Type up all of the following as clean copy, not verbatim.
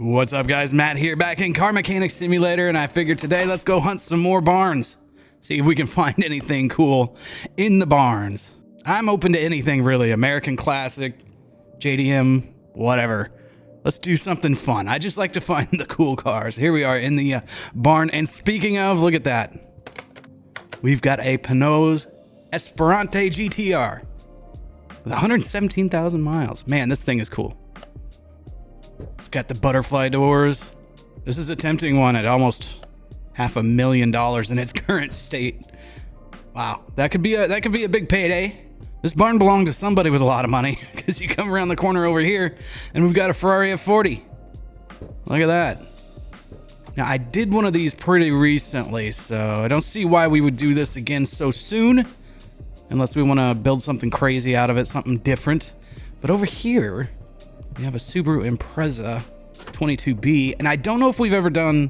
What's up, guys? Matt here, back in Car Mechanic Simulator, and I figured today let's go hunt some more barns. See if we can find anything cool in the barns. I'm open to anything, really. American Classic, JDM, whatever. Let's do something fun. I just like to find the cool cars. Here we are in the barn, and speaking of, look at that. We've got a Panoz Esperante GTR with 117,000 miles. Man, this thing is cool. It's got the butterfly doors. This is a tempting one at almost $500,000 in its current state. Wow, that could be a big payday. This barn belonged to somebody with a lot of money, because you come around the corner over here and we've got a Ferrari F40. Look at that. Now, I did one of these pretty recently, so I don't see why we would do this again so soon, unless we want to build something crazy out of it, something different. But over here, we have a Subaru Impreza 22B, and I don't know if we've ever done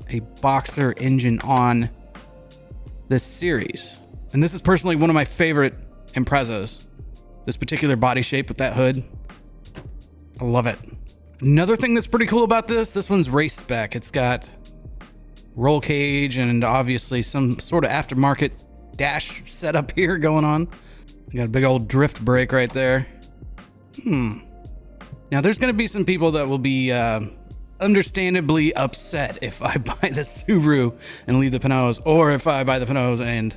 a boxer engine on this series. And this is personally one of my favorite Imprezas. This particular body shape with that hood. I love it. Another thing that's pretty cool about this one's race spec. It's got roll cage and obviously some sort of aftermarket dash setup here going on. You got a big old drift brake right there. Now, there's going to be some people that will be understandably upset if I buy the Subaru and leave the Panoz, or if I buy the Panoz and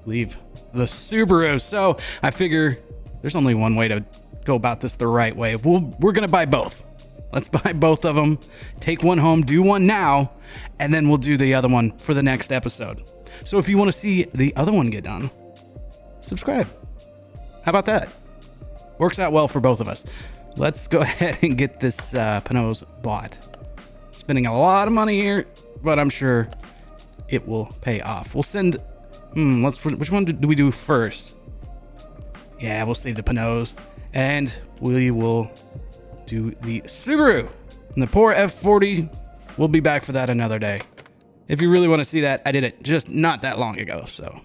leave the Subaru. So I figure there's only one way to go about this the right way. We're going to buy both. Let's buy both of them, take one home, do one now, and then we'll do the other one for the next episode. So if you want to see the other one get done, subscribe. How about that? Works out well for both of us. Let's go ahead and get this Panoz bought. Spending a lot of money here, but I'm sure it will pay off. We'll send... which one do we do first? Yeah, we'll save the Panoz. And we will do the Subaru. And the poor F40, we'll be back for that another day. If you really want to see that, I did it just not that long ago, so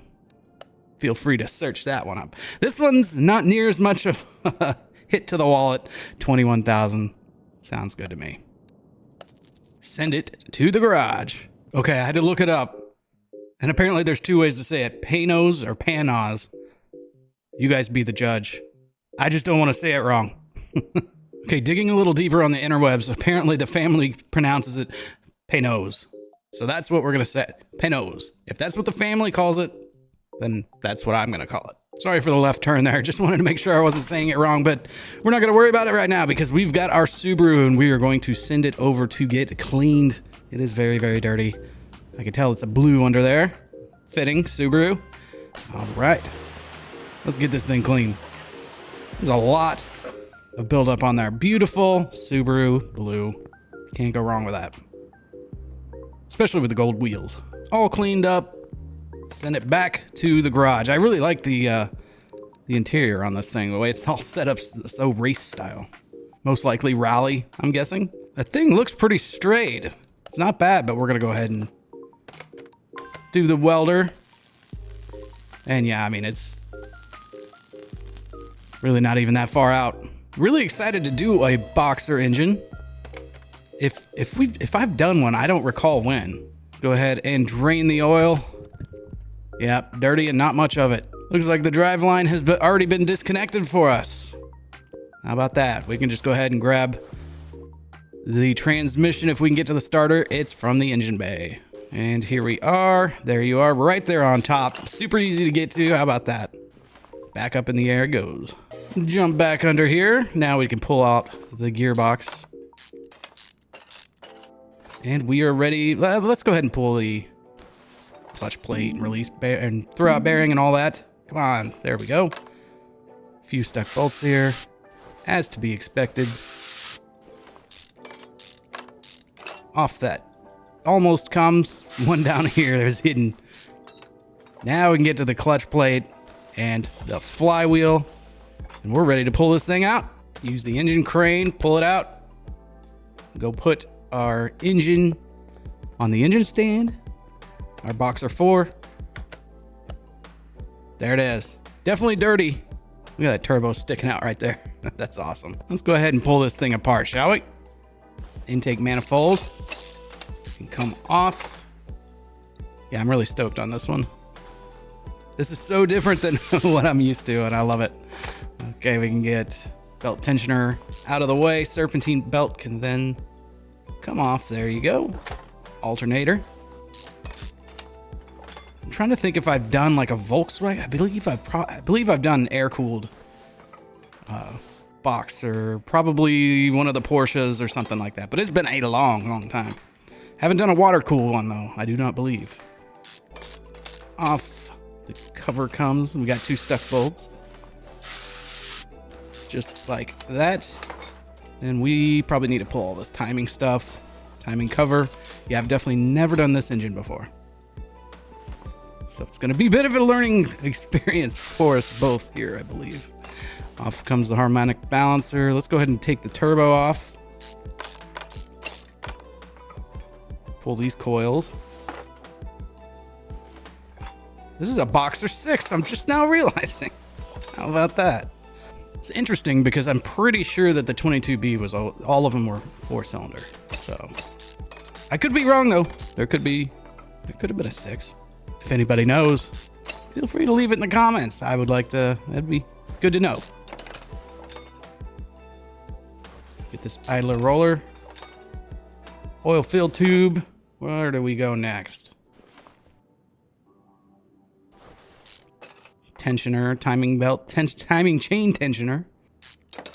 feel free to search that one up. This one's not near as much of a hit to the wallet. 21,000 sounds good to me. Send it to the garage. Okay, I had to look it up. And apparently there's two ways to say it. Panoz or Panoz. You guys be the judge. I just don't want to say it wrong. Okay, digging a little deeper on the interwebs, apparently the family pronounces it Panoz. So that's what we're going to say. Panoz. If that's what the family calls it, then that's what I'm going to call it. Sorry for the left turn there. Just wanted to make sure I wasn't saying it wrong, but we're not going to worry about it right now because we've got our Subaru and we are going to send it over to get cleaned. It is very, very dirty. I can tell it's a blue under there. Fitting Subaru. All right. Let's get this thing clean. There's a lot of buildup on there. Beautiful Subaru blue. Can't go wrong with that. Especially with the gold wheels. All cleaned up. Send it back to the garage. I really like the interior on this thing. The way it's all set up so race style. Most likely rally, I'm guessing. The thing looks pretty straight. It's not bad, but we're going to go ahead and do the welder. And yeah, I mean, it's really not even that far out. Really excited to do a boxer engine. If I've done one, I don't recall when. Go ahead and drain the oil. Yep, dirty and not much of it. Looks like the drive line has already been disconnected for us. How about that? We can just go ahead and grab the transmission. If we can get to the starter, it's from the engine bay. And here we are. There you are, right there on top. Super easy to get to. How about that? Back up in the air it goes. Jump back under here. Now we can pull out the gearbox. And we are ready. Let's go ahead and pull the clutch plate and release and throw out bearing and all that. Come on, there we go. A few stuck bolts here, as to be expected. Off that almost comes. One down here there's hidden. Now we can get to the clutch plate and the flywheel, and we're ready to pull this thing out. Use the engine crane, pull it out. Go put our engine on the engine stand. Our Boxer 4. There it is. Definitely dirty. Look at that turbo sticking out right there. That's awesome. Let's go ahead and pull this thing apart, shall we? intake manifold can come off. Yeah, I'm really stoked on this one. This is so different than what I'm used to, and I love it. Okay, we can get belt tensioner out of the way. Serpentine belt can then come off. There you go. Alternator. I'm trying to think if I've done like a Volkswagen. I believe I've done air-cooled box, or probably one of the Porsches or something like that. But it's been a long time. Haven't done a water-cooled one though. I do not believe. Off the cover comes. We got 2 stuck bolts, just like that. And we probably need to pull all this timing stuff, timing cover. Yeah, I've definitely never done this engine before, so it's going to be a bit of a learning experience for us both here, I believe. Off comes the harmonic balancer. Let's go ahead and take the turbo off. Pull these coils. This is a Boxer 6. I'm just now realizing. How about that? It's interesting because I'm pretty sure that the 22B was all of them were 4-cylinder. So I could be wrong though. There could have been a 6. If anybody knows, feel free to leave it in the comments. I would like to. That'd be good to know. Get this idler roller. Oil filled tube. Where do we go next? Tensioner, timing belt, timing chain tensioner.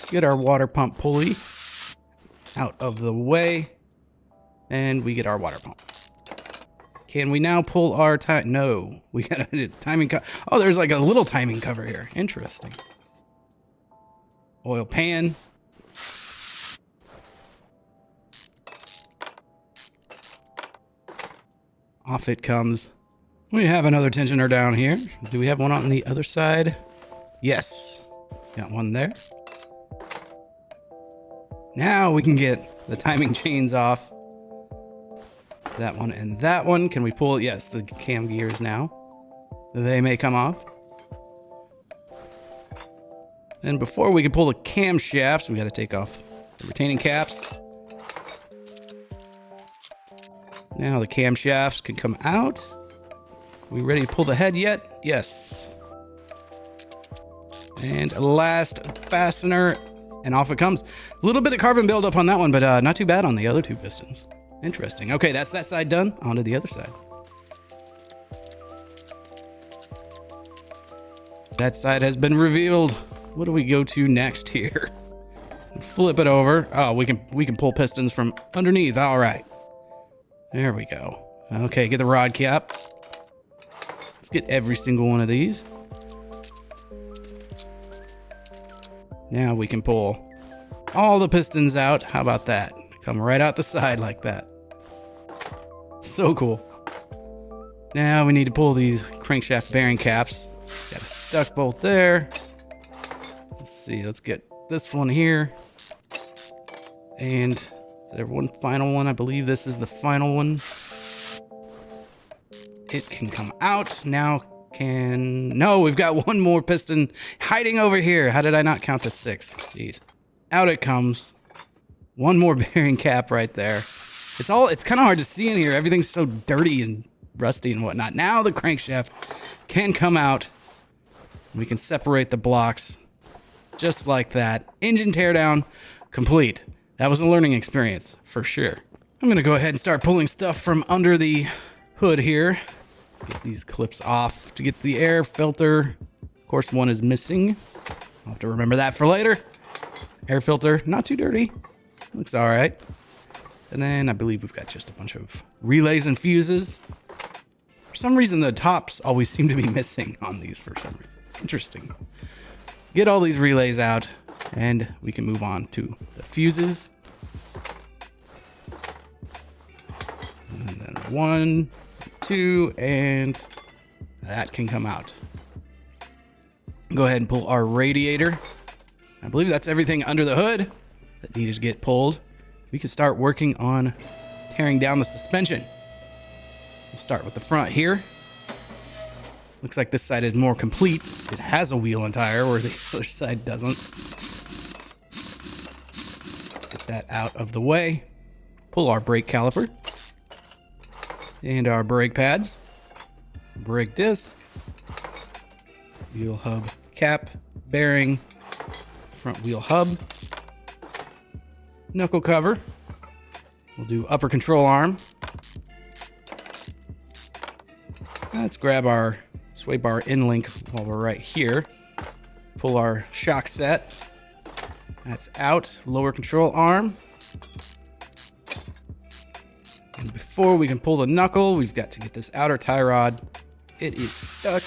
Get our water pump pulley out of the way, and we get our water pump. Can we now pull our time? No, we got a timing oh, there's like a little timing cover here. Interesting. Oil pan. Off it comes. We have another tensioner down here. Do we have one on the other side? Yes. Got one there. Now we can get the timing chains off. That one and that one. Can we pull? Yes, the cam gears now. They may come off. And before we can pull the camshafts, we got to take off the retaining caps. Now the camshafts can come out. We ready to pull the head yet? Yes. And last fastener, and off it comes. A little bit of carbon buildup on that one, but not too bad on the other 2 pistons. Interesting. Okay, that's that side done. On to the other side. That side has been revealed. What do we go to next here? Flip it over. Oh, we can pull pistons from underneath. All right. There we go. Okay, get the rod cap. Let's get every single one of these. Now we can pull all the pistons out. How about that? Come right out the side like that. So cool. Now we need to pull these crankshaft bearing caps. Got a stuck bolt there. Let's see. Let's get this one here. And is there one final one? I believe this is the final one. It can come out now. No, we've got one more piston hiding over here. How did I not count to 6? Jeez. Out it comes. One more bearing cap right there. It's kind of hard to see in here. Everything's so dirty and rusty and whatnot. Now the crankshaft can come out. We can separate the blocks just like that. Engine teardown complete. That was a learning experience for sure. I'm going to go ahead and start pulling stuff from under the hood here. Let's get these clips off to get the air filter. Of course, one is missing. I'll have to remember that for later. Air filter, not too dirty. Looks all right. And then I believe we've got just a bunch of relays and fuses. For some reason, the tops always seem to be missing on these for some reason. Interesting. Get all these relays out, and we can move on to the fuses. And then 1, 2, and that can come out. Go ahead and pull our radiator. I believe that's everything under the hood that needed to get pulled. We can start working on tearing down the suspension. We'll start with the front here. Looks like this side is more complete. It has a wheel and tire where the other side doesn't. Get that out of the way. pull our brake caliper and our brake pads, brake disc, wheel hub cap, bearing, front wheel hub, knuckle cover. We'll do upper control arm. Let's grab our sway bar in link while we're right here. Pull our shock set. That's out. Lower control arm. And before we can pull the knuckle, we've got to get this outer tie rod. It is stuck.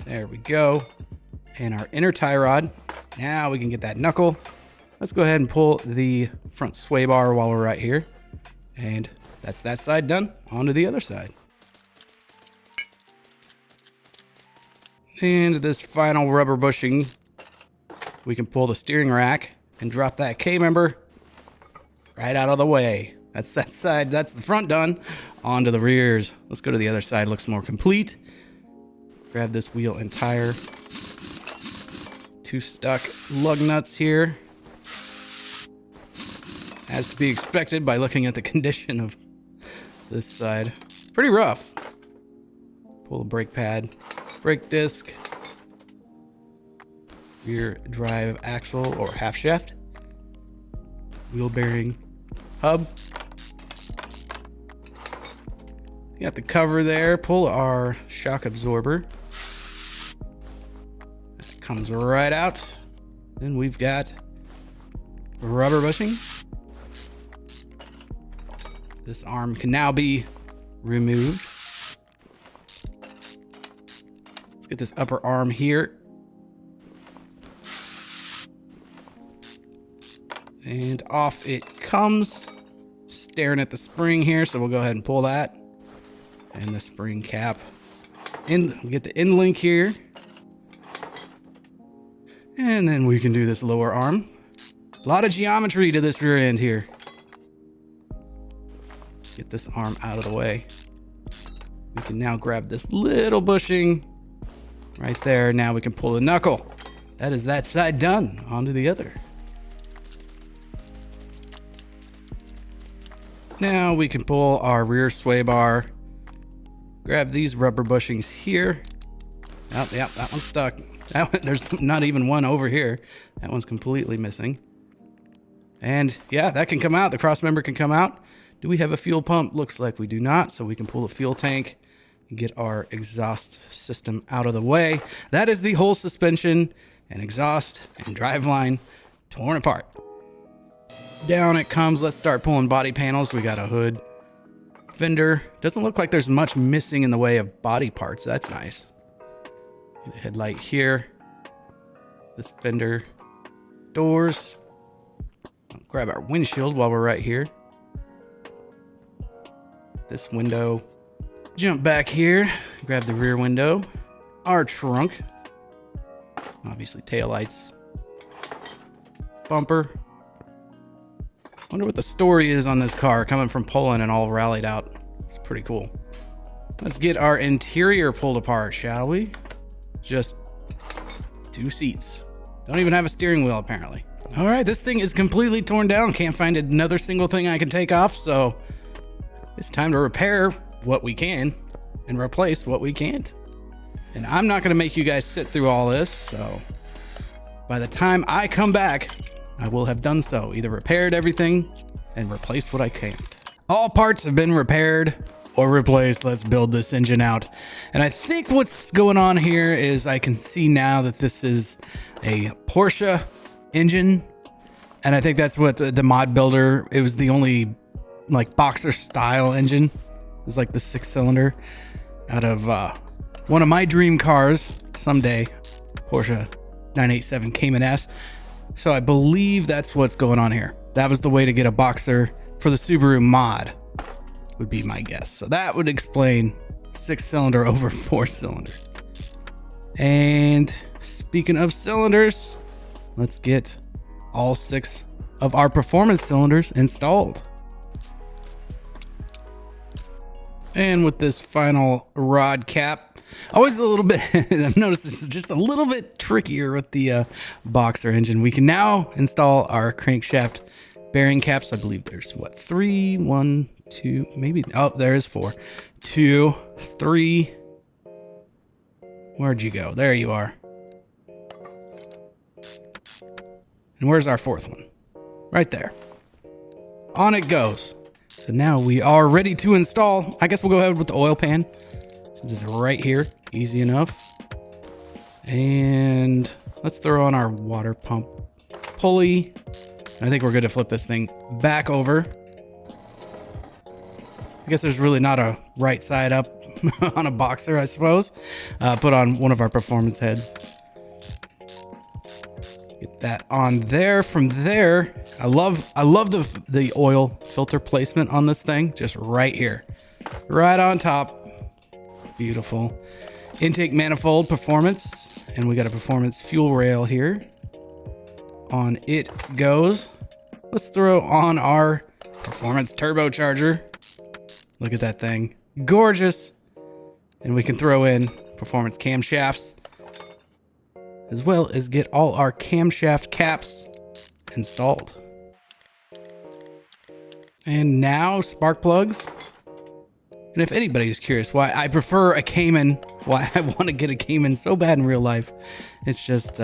There we go. And our inner tie rod. Now we can get that knuckle. Let's go ahead and pull the front sway bar while we're right here. And that's that side done. On to the other side. And this final rubber bushing, we can pull the steering rack and drop that K-member right out of the way. That's that side. That's the front done. On to the rears. Let's go to the other side. Looks more complete. Grab this wheel and tire. 2 stuck lug nuts here. As to be expected by looking at the condition of this side. Pretty rough. Pull the brake pad, brake disc, rear drive axle or half shaft, wheel bearing, hub. You got the cover there. Pull our shock absorber. That comes right out. Then we've got rubber bushing. This arm can now be removed. Let's get this upper arm here. And off it comes. Staring at the spring here, so we'll go ahead and pull that. And the spring cap. We get the end link here. And then we can do this lower arm. A lot of geometry to this rear end here. Get this arm out of the way. We can now grab this little bushing right there. Now we can pull the knuckle. That is that side done. On to the other. Now we can pull our rear sway bar. Grab these rubber bushings here. Oh, yeah, that one's stuck. There's not even one over here. That one's completely missing. And yeah, that can come out. The cross member can come out. Do we have a fuel pump? Looks like we do not. So we can pull the fuel tank and get our exhaust system out of the way. That is the whole suspension and exhaust and driveline torn apart. Down it comes. Let's start pulling body panels. We got a hood, fender. Doesn't look like there's much missing in the way of body parts. That's nice. Get a headlight here. This fender, doors. I'll grab our windshield while we're right here. This window. Jump back here. Grab the rear window. Our trunk. Obviously taillights. Bumper. Wonder what the story is on this car coming from Poland and all rallied out. It's pretty cool. Let's get our interior pulled apart, shall we? Just 2 seats. Don't even have a steering wheel, apparently. All right, this thing is completely torn down. Can't find another single thing I can take off, so it's time to repair what we can and replace what we can't. And I'm not gonna make you guys sit through all this, so by the time I come back, I will have done so. Either repaired everything and replaced what I can't. All parts have been repaired or replaced. Let's build this engine out. And I think what's going on here is I can see now that this is a Porsche engine. And I think that's what the mod builder, it was the only like boxer style engine. It's like the 6-cylinder out of one of my dream cars someday, Porsche 987 Cayman S. So I believe that's what's going on here. That was the way to get a boxer for the Subaru mod, would be my guess. So that would explain 6-cylinder over 4-cylinder. And speaking of cylinders, let's get all 6 of our performance cylinders installed. And with this final rod cap, always a little bit, I've noticed this is just a little bit trickier with the boxer engine. We can now install our crankshaft bearing caps. I believe there's what, 3, 1, 2, maybe. Oh, there is 4. 2, 3. Where'd you go? There you are. And where's our 4th one? Right there. On it goes. So now we are ready to install. I guess we'll go ahead with the oil pan, since it's right here. Easy enough. And let's throw on our water pump pulley. I think we're good to flip this thing back over. I guess there's really not a right side up on a boxer, I suppose. Put on one of our performance heads. Get that on there. From there, I love the oil filter placement on this thing. Just right here, right on top. Beautiful. Intake manifold performance, and we got a performance fuel rail here. On it goes. Let's throw on our performance turbocharger. Look at that thing, gorgeous. And we can throw in performance camshafts, as well as get all our camshaft caps installed. And now spark plugs. And if anybody is curious why I prefer a Cayman, why I want to get a Cayman so bad in real life, it's just,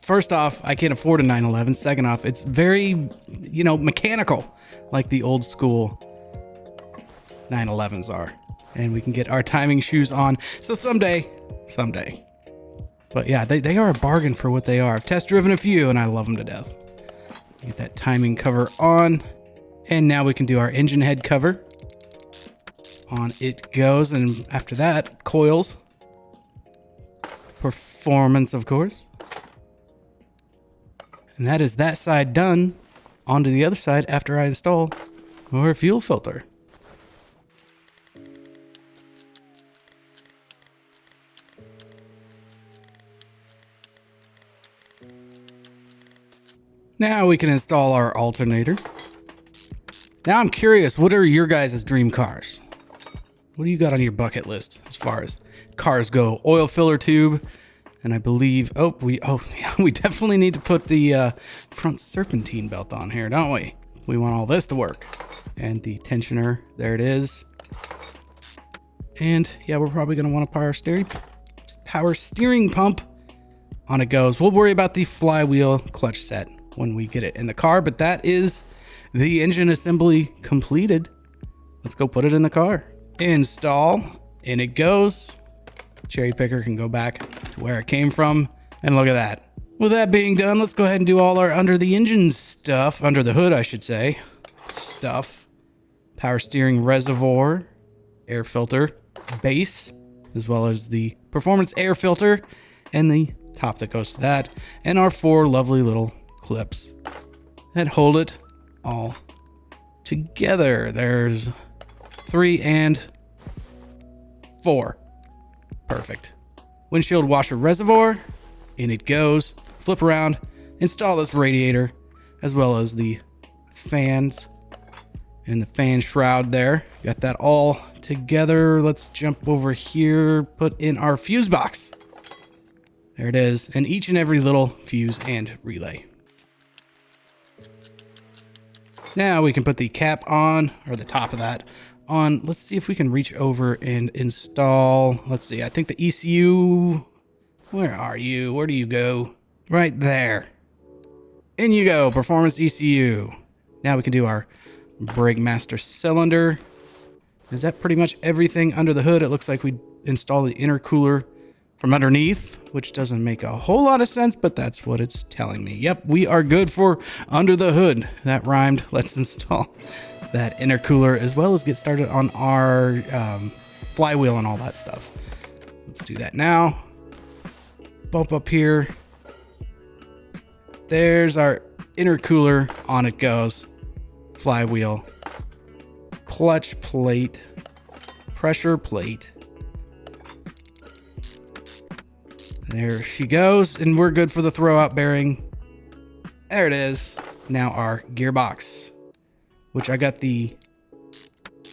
first off, I can't afford a 911. Second off, it's very, mechanical, like the old school 911s are. And we can get our timing shoes on. So someday. But yeah, they are a bargain for what they are. I've test driven a few and I love them to death. Get that timing cover on. And now we can do our engine head cover. On it goes. And after that, coils. Performance, of course. And that is that side done. On to the other side after I install our fuel filter. Now we can install our alternator. Now I'm curious, what are your guys' dream cars? What do you got on your bucket list as far as cars go? Oil filler tube, and I believe, we definitely need to put the front serpentine belt on here, don't we? We want all this to work. And the tensioner, there it is. And yeah, we're probably gonna want a power steering pump. On it goes. We'll worry about the flywheel clutch set when we get it in the car, but that is the engine assembly completed. Let's go put it in the car. Install. In it goes. Cherry picker can go back to where it came from. And look at that. With that being done, let's go ahead and do all our under the engine stuff. Under the hood, I should say. Stuff. Power steering reservoir. Air filter. Base. As well as the performance air filter. And the top that goes to that. And our 4 lovely little clips that hold it all together. There's 3 and 4. Perfect. Windshield washer reservoir. In it goes. Flip around. Install this radiator as well as the fans and the fan shroud there. Got that all together. Let's jump over here. Put in our fuse box. There it is. And each and every little fuse and relay. Now we can put the cap on, or the top of that on. Let's see if we can reach over and install. Let's see. I think the ECU. Where are you? Where do you go? Right there. In you go. Performance ECU. Now we can do our brake master cylinder. Is that pretty much everything under the hood? It looks like we installed the intercooler from underneath, which doesn't make a whole lot of sense, but that's what it's telling me. Yep, we are good for under the hood. That rhymed. Let's install that intercooler as well as get started on our flywheel and all that stuff. Let's do that now. Bump up here. There's our intercooler. On it goes. Flywheel. Clutch plate. Pressure plate. There she goes, and we're good for the throwout bearing. There it is. Now our gearbox, which I got the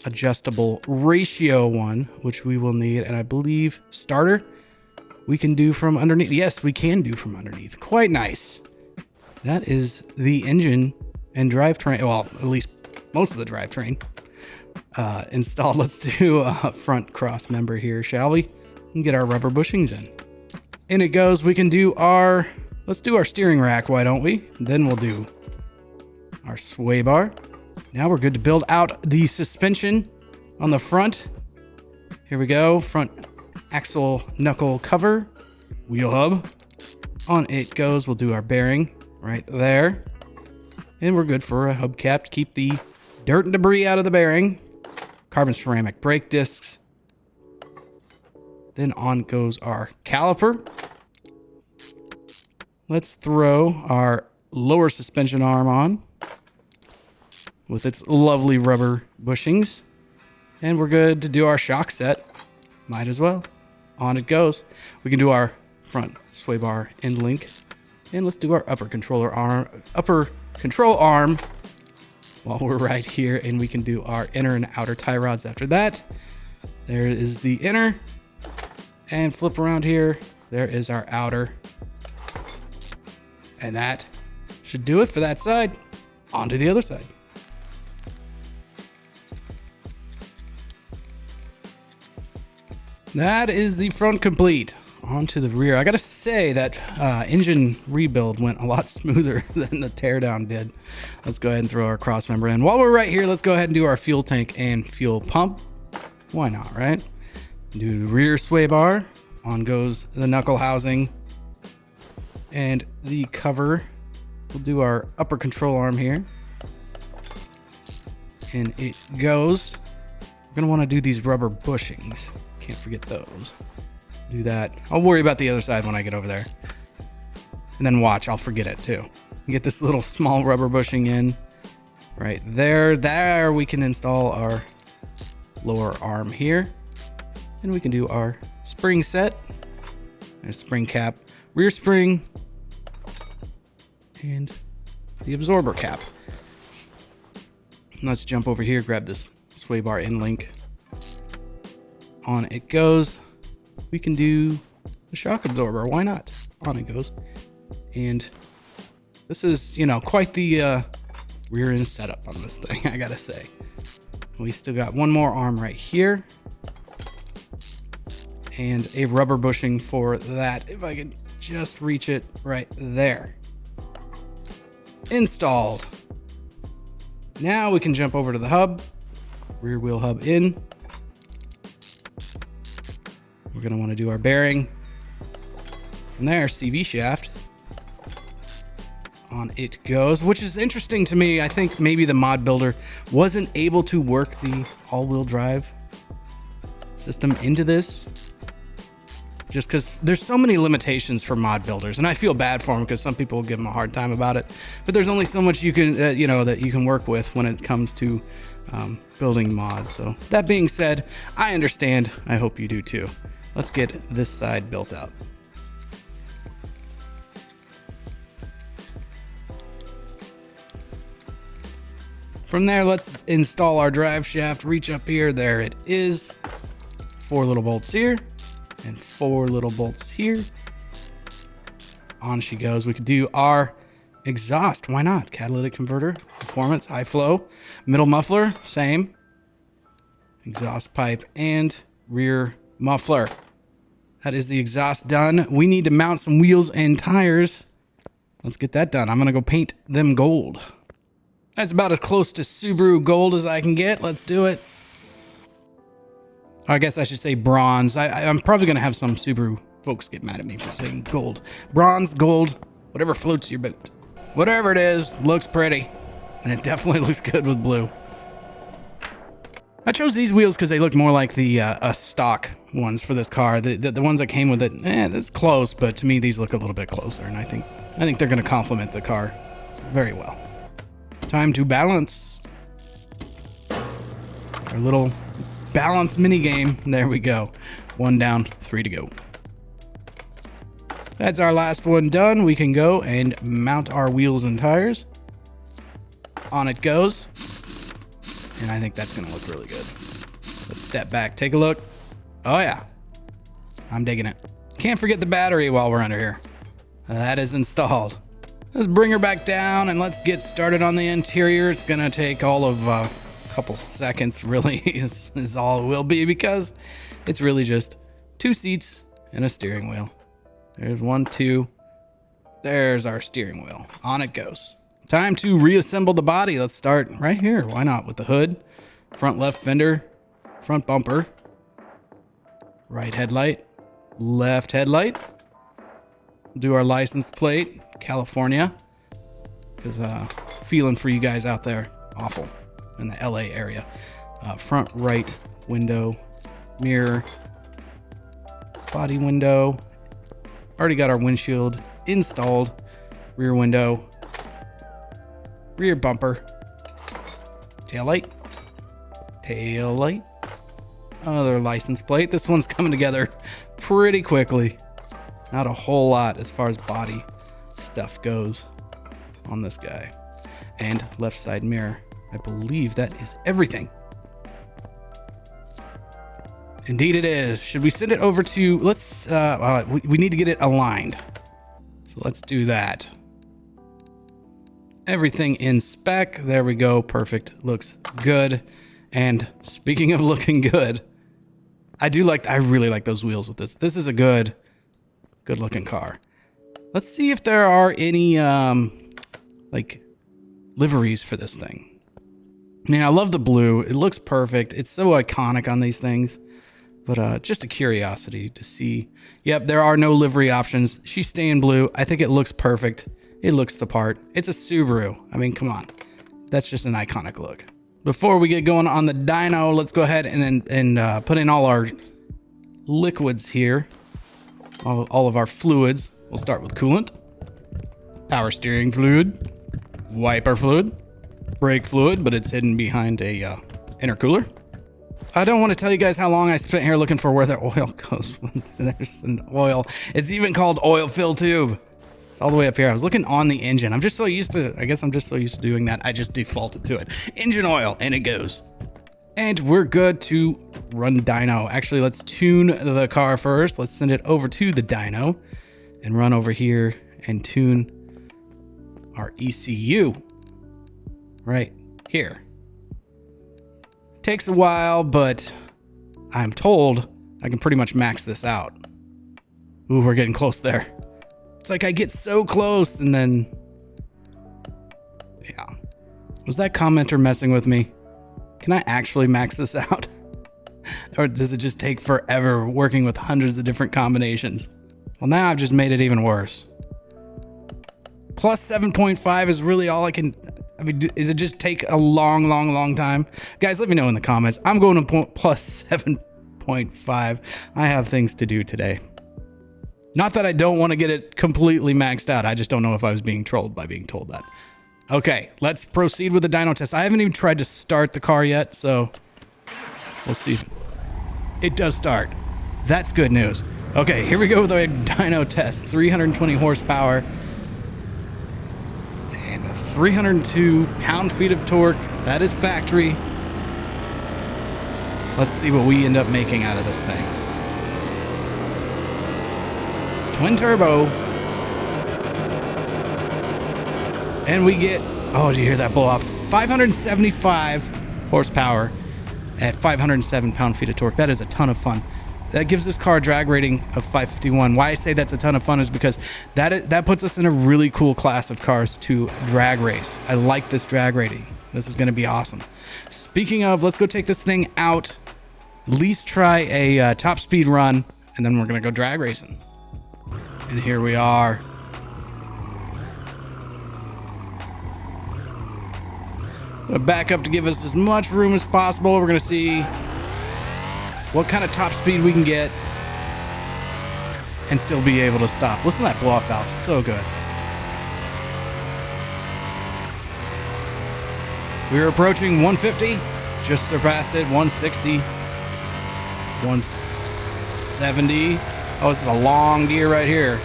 adjustable ratio one, which we will need, and I believe starter we can do from underneath. Yes, we can do from underneath. Quite nice. That is the engine and drivetrain, well, at least most of the drivetrain installed. Let's do a front cross member here, shall we? And get our rubber bushings in. In it goes. We can do our, let's do our steering rack, why don't we? Then we'll do our sway bar. Now we're good to build out the suspension on the front. Here we go. Front axle knuckle cover, wheel hub. On it goes. We'll do our bearing right there. And we're good for a hubcap to keep the dirt and debris out of the bearing. Carbon ceramic brake discs. Then on goes our caliper. Let's throw our lower suspension arm on with its lovely rubber bushings. And we're good to do our shock set. Might as well. On it goes. We can do our front sway bar end link. And let's do our upper control arm while we're right here. And we can do our inner and outer tie rods after that. There is the inner. And flip around here. There is our outer. And that should do it for that side. On to the other side. That is the front complete. On to the rear. I gotta say that engine rebuild went a lot smoother than the teardown did. Let's go ahead and throw our cross member in. While we're right here, let's go ahead and do our fuel tank and fuel pump. Why not, right? Do rear sway bar. On goes the knuckle housing and the cover. We'll do our upper control arm here. And it goes. We're gonna want to do these rubber bushings. Can't forget those. Do that. I'll worry about the other side when I get over there. And then watch, I'll forget it too. Get this little small rubber bushing in right there. There we can install our lower arm here. And we can do our spring set. There's spring cap, rear spring, and the absorber cap. Let's jump over here, grab this sway bar end link. On it goes. We can do the shock absorber. Why not? On it goes. And this is, you know, quite the rear end setup on this thing, I gotta say. We still got one more arm right here. And a rubber bushing for that. If I can just reach it right there. Installed. Now we can jump over to the hub. Rear wheel hub in. We're going to want to do our bearing. From there, CV shaft. On it goes, which is interesting to me. I think maybe the mod builder wasn't able to work the all-wheel drive system into this. Just because there's so many limitations for mod builders, and I feel bad for them because some people will give them a hard time about it. But there's only so much you can, that you can work with when it comes to building mods. So that being said, I understand. I hope you do too. Let's get this side built out. From there, let's install our drive shaft. Reach up here. There it is. 4 little bolts here. And 4 little bolts here. On she goes. We could do our exhaust. Why not? Catalytic converter, performance, high flow, middle muffler, same. Exhaust pipe and rear muffler. That is the exhaust done. We need to mount some wheels and tires. Let's get that done. I'm going to go paint them gold. That's about as close to Subaru gold as I can get. Let's do it. I guess I should say bronze. I'm probably going to have some Subaru folks get mad at me for saying gold. Bronze, gold, whatever floats your boat. Whatever it is, looks pretty. And it definitely looks good with blue. I chose these wheels because they look more like the stock ones for this car. The ones that came with it, that's close, but to me these look a little bit closer. And I think they're going to complement the car very well. Time to balance. Our little balance mini game. There we go. 1 down, 3 to go. That's our last one done. We can go and mount our wheels and tires. On it goes. And I think that's going to look really good. Let's step back, take a look. Oh yeah, I'm digging it. Can't forget the battery while we're under here. That is installed. Let's bring her back down and let's get started on the interior. It's gonna take all of a couple seconds, really, is all it will be, because it's really just 2 seats and a steering wheel. There's 1, 2. There's our steering wheel. On it goes. Time to reassemble the body. Let's start right here. Why not? With the hood, front left fender, front bumper, right headlight, left headlight. Do our license plate, California, because feeling for you guys out there, awful in the LA area. Front right window, mirror, body window. Already got our windshield installed. Rear window, rear bumper, tail light, other license plate. This one's coming together pretty quickly. Not a whole lot as far as body stuff goes on this guy. And left side mirror. I believe that is everything. Indeed it is. Should we send it over to, let's, we need to get it aligned. So let's do that. Everything in spec. There we go. Perfect. Looks good. And speaking of looking good, I really like those wheels with this. This is a good looking car. Let's see if there are any like liveries for this thing. I mean, I love the blue. It looks perfect. It's so iconic on these things. But just a curiosity to see. Yep, there are no livery options. She's staying blue. I think it looks perfect. It looks the part. It's a Subaru. I mean, come on. That's just an iconic look. Before we get going on the dyno, let's go ahead and put in all our liquids here. All of our fluids. We'll start with coolant, power steering fluid, wiper fluid, brake fluid, but it's hidden behind a intercooler. I don't want to tell you guys how long I spent here looking for where the oil goes. There's an oil. It's even called oil fill tube. It's all the way up here. I was looking on the engine. I'm just so used to, I guess I'm just so used to doing that. I just defaulted to it. Engine oil, and it goes. And we're good to run dyno. Actually, let's tune the car first. Let's send it over to the dyno and run over here and tune our ECU right here. Takes a while, but I'm told I can pretty much max this out. Ooh, we're getting close there. It's like I get so close and then, yeah. Was that commenter messing with me? Can I actually max this out? Or does it just take forever working with hundreds of different combinations? Well, now I've just made it even worse. Plus 7.5 is really all I can... I mean, does it just take a long time? Guys, let me know in the comments. I'm going to plus 7.5. I have things to do today. Not that I don't want to get it completely maxed out. I just don't know if I was being trolled by being told that. Okay, let's proceed with the dyno test. I haven't even tried to start the car yet, so we'll see. It does start. That's good news. Okay, here we go with our dyno test. 320 horsepower. 302 pound-feet of torque. That is factory. Let's see what we end up making out of this thing. Twin turbo. And we get, oh, did you hear that blow off? 575 horsepower at 507 pound-feet of torque. That is a ton of fun. That gives this car a drag rating of 551. Why I say that's a ton of fun is because that puts us in a really cool class of cars to drag race. I like this drag rating. This is going to be awesome. Speaking of, let's go take this thing out, at least try a top speed run, and then we're going to go drag racing. And here we are. Gonna back up to give us as much room as possible. We're going to see what kind of top speed we can get and still be able to stop. Listen to that blow-off valve, so good. We're approaching 150, just surpassed it, 160, 170. Oh, this is a long gear right here.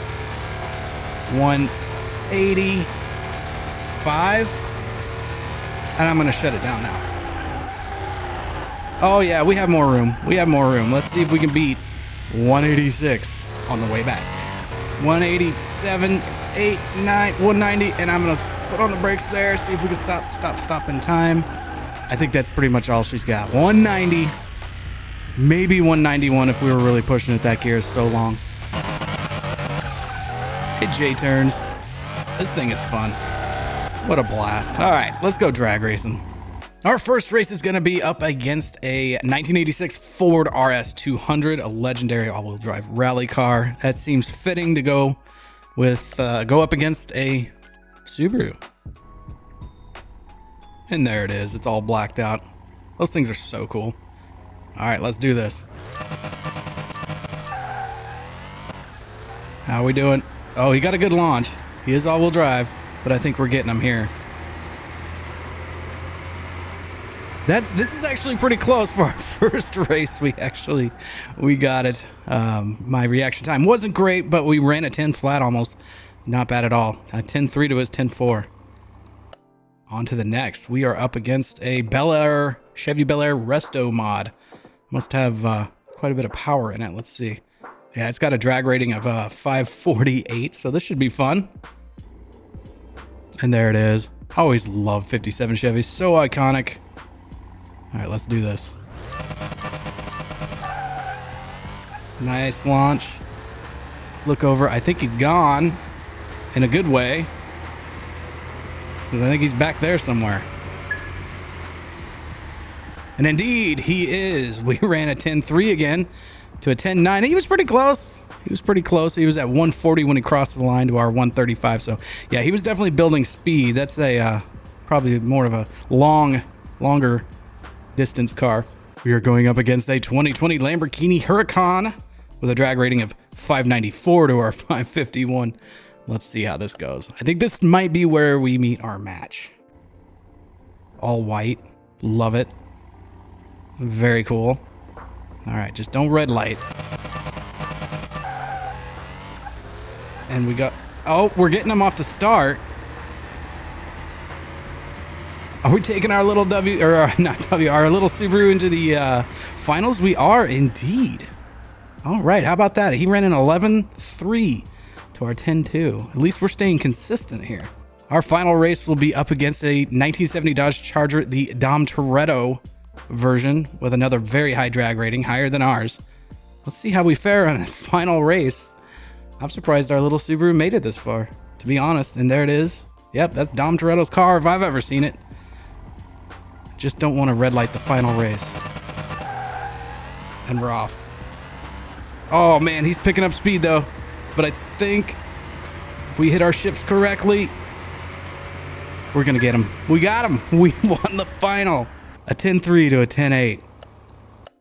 185. And I'm gonna shut it down now. Oh yeah, we have more room. Let's see if we can beat 186 on the way back. 187. 8, 9, 190, and I'm gonna put on the brakes there, see if we can stop in time. I think that's pretty much all she's got. 190, maybe 191 if we were really pushing it. That gear is so long. Hit J-turns. This thing is fun. What a blast. All right, let's go drag racing. Our first race is gonna be up against a 1986 Ford RS200, a legendary all-wheel drive rally car. That seems fitting to go up against a Subaru. And there it is. It's all blacked out. Those things are so cool. All right, let's do this. How are we doing? Oh, he got a good launch. He is all-wheel drive, but I think we're getting him here. This is actually pretty close for our first race. We got it. My reaction time wasn't great, but we ran a 10 flat almost. Not bad at all. A 10.3 to his 10.4. On to the next. We are up against a Chevy Bel Air Resto mod. Must have quite a bit of power in it. Let's see. Yeah, it's got a drag rating of 548, so this should be fun. And there it is. I always loved 57 Chevys. So iconic. All right, let's do this. Nice launch. Look over. I think he's gone in a good way. I think he's back there somewhere. And indeed, he is. We ran a 10.3 again to a 10.9. He was pretty close. He was at 140 when he crossed the line to our 135. So, yeah, he was definitely building speed. That's a probably more of a longer distance car. We are going up against a 2020 Lamborghini Huracan with a drag rating of 594 to our 551. Let's see how this goes. I think this might be where we meet our match. All white. Love it. Very cool. All right, just don't red light. And we got... Oh, we're getting him off the start. Are we taking our little our little Subaru into the finals? We are indeed. All right, how about that? He ran an 11.3 to our 10.2. At least we're staying consistent here. Our final race will be up against a 1970 Dodge Charger, the Dom Toretto version, with another very high drag rating, higher than ours. Let's see how we fare on the final race. I'm surprised our little Subaru made it this far, to be honest. And there it is. Yep, that's Dom Toretto's car if I've ever seen it. Just don't want to red light the final race. And we're off. Oh man, he's picking up speed though. But I think if we hit our shifts correctly, we're gonna get him. We got him. We won the final. A 10.3 to a 10.8.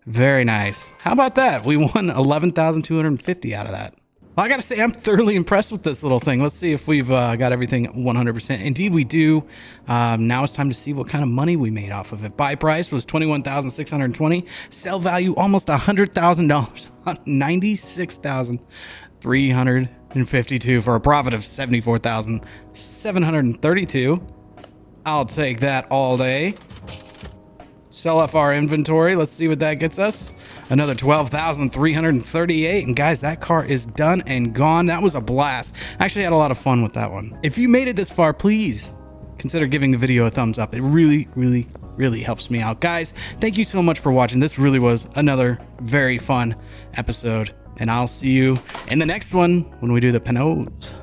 Very nice. How about that? We won 11,250 out of that. Well, I gotta say, I'm thoroughly impressed with this little thing. Let's see if we've got everything 100%. Indeed, we do. Now it's time to see what kind of money we made off of it. Buy price was $21,620. Sell value almost $100,000 on $96,352 for a profit of $74,732. I'll take that all day. Sell off our inventory. Let's see what that gets us. Another $12,338. And guys, that car is done and gone. That was a blast. I actually had a lot of fun with that one. If you made it this far, please consider giving the video a thumbs up. It really, really, really helps me out. Guys, thank you so much for watching. This really was another very fun episode. And I'll see you in the next one when we do the Panoz.